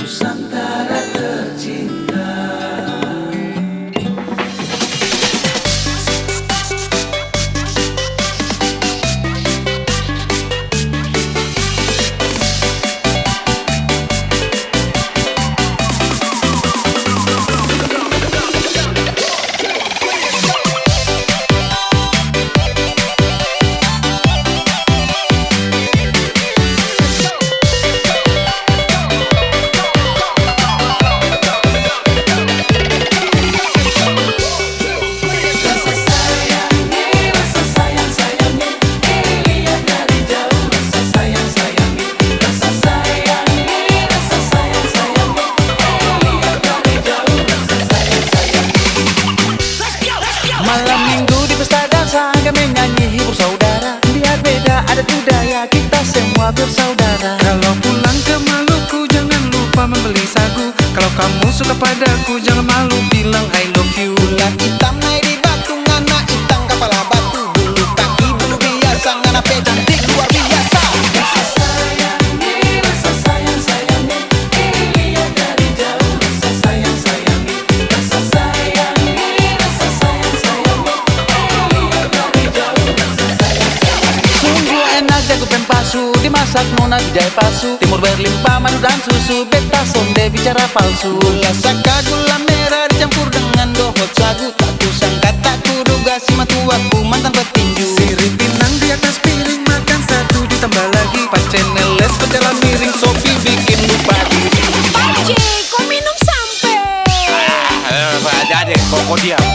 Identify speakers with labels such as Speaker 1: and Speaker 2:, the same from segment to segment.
Speaker 1: Nusantara tercinta.
Speaker 2: Malam minggu di pesta dansa kami nyanyi hibur saudara. Biar beda adat budaya kita semua bersaudara.
Speaker 3: Kalau pulang ke Maluku jangan lupa membeli sagu. Kalau kamu suka padaku jangan malu bilang I love you.
Speaker 4: Bulan hitam naik di batu, ngana hitam kepala batu. Bulu kaki bulu biasa, ngana pe cantik luar biasa.
Speaker 1: Rasa sayangi, rasa sayang sayangi, lihat dari jauh. Rasa sayang sayangi, rasa sayangi, rasa sayang sayangi, lihat dari jauh. Rasa sayang sayangi.
Speaker 2: Sungguh enak jago pempasu dimasak nona dijahit palsu. Timur berlimpah madu dan susu, beta sonde bicara palsu.
Speaker 4: Gula saka gula merah dicampur dengan dohot sagu. Tak kusangka tak kuduga si matuaku mantan petinju.
Speaker 3: Sirip pinang di atas piring, makan satu ditambah lagi. Pancen neles berjalan miring, Sophie bikin lupa diri.
Speaker 5: Pakcik, kok minum sampai?
Speaker 6: Ada deh, kok diam.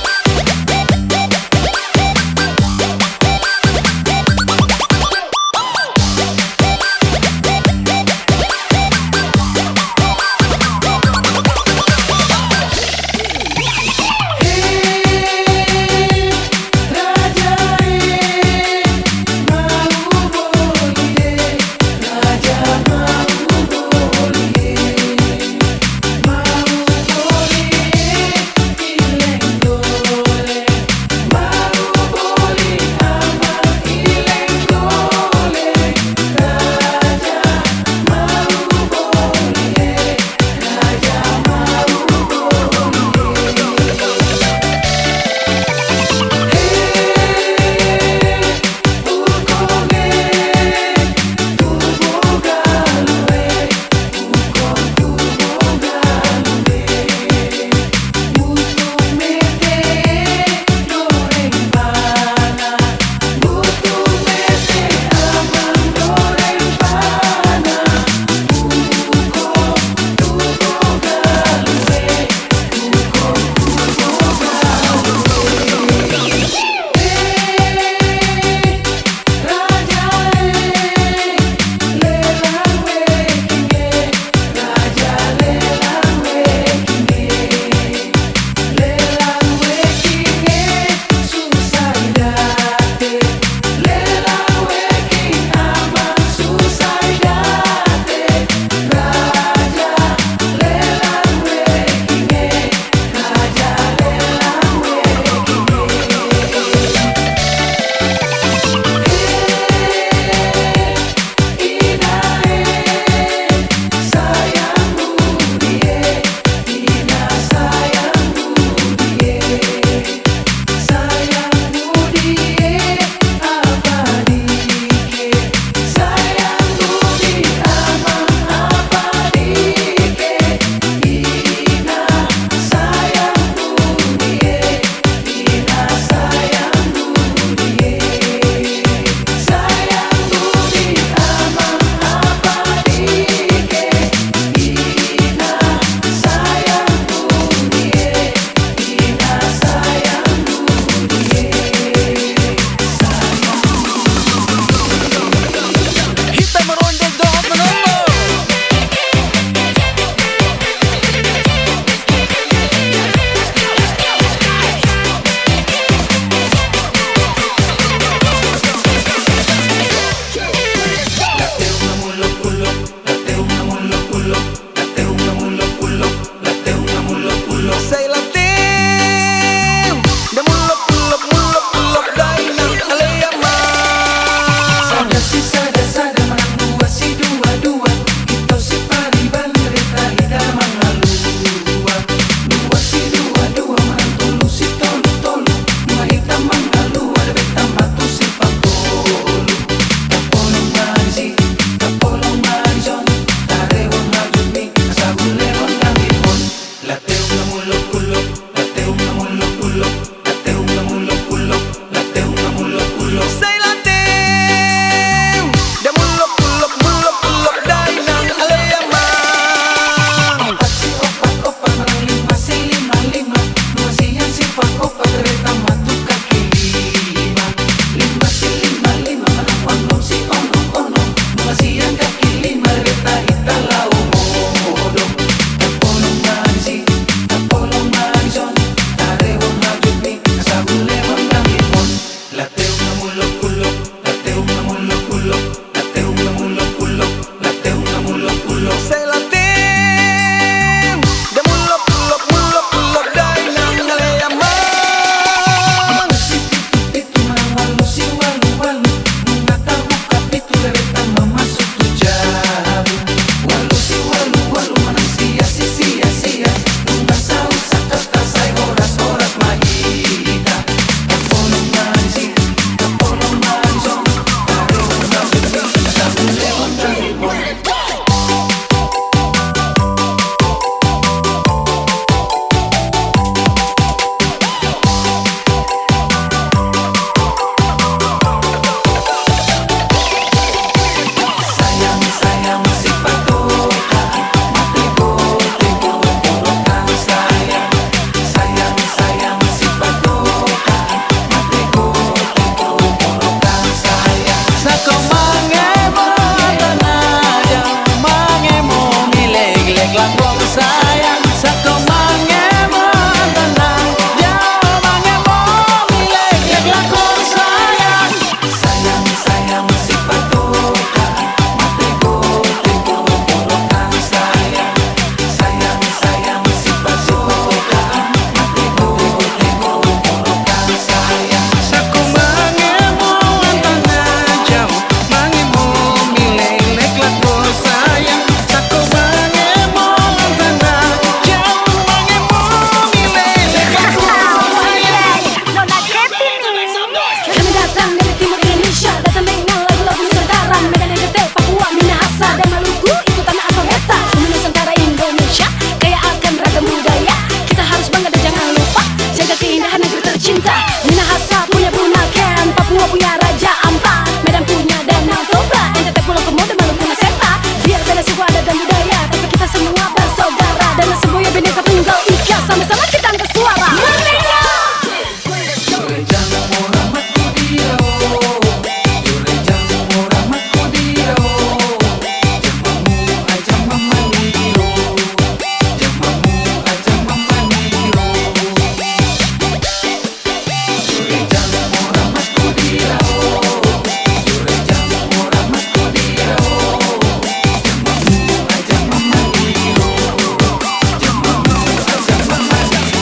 Speaker 2: lakon sayang sako mangemo tenang jauh mangemo milih lek lakon sayang
Speaker 1: Sayang sayang si patoka matego tego polokan sayang sayang sayang si patoka matego tego polokan sayang
Speaker 3: Sako mangemo antana jauh mangemo milih lek lakon sayang Sako mangemo antana jauh mangemo milih lek lakon sayang
Speaker 5: Nona Kevin nih.
Speaker 7: Kami datang dari timur Indonesia, datang dengan lagu-lagu Nusantara. Medan, NTT, Papua, Minahasa, dan Maluku itu tanah asal beta. Bumi Nusantara Indonesia kaya akan ragam budaya. Kita harus bangga dan jangan lupa jaga keindahan negeri tercinta. Minahasa punya Bunaken, Papua punya Raja Ampat, Medan punya Danau Toba, NTT Pulau Komodo, Maluku Naseta. Biar beda suku adat dan budaya, tapi kita semua bersaudara. Dan semuanya bineka tunggal ika, sama-sama kita angkat suara. Merdeka!
Speaker 1: Jurejang moramat kudio Jurejang moramat kudio Jamamu aja mamaniro Jamamu aja mamaniro Jurejang moramat kudio Jurejang moramat kudio Jamamu aja mamaniro Jamamu aja mamaniro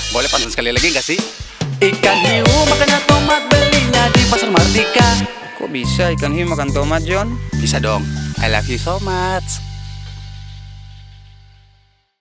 Speaker 6: Boleh pantun sekali lagi gak sih?
Speaker 2: ikan hiu makanya tomat belinya di pasar Mardika.
Speaker 4: Kok bisa ikan hiu makan tomat, John?
Speaker 6: Bisa dong. I love you so much.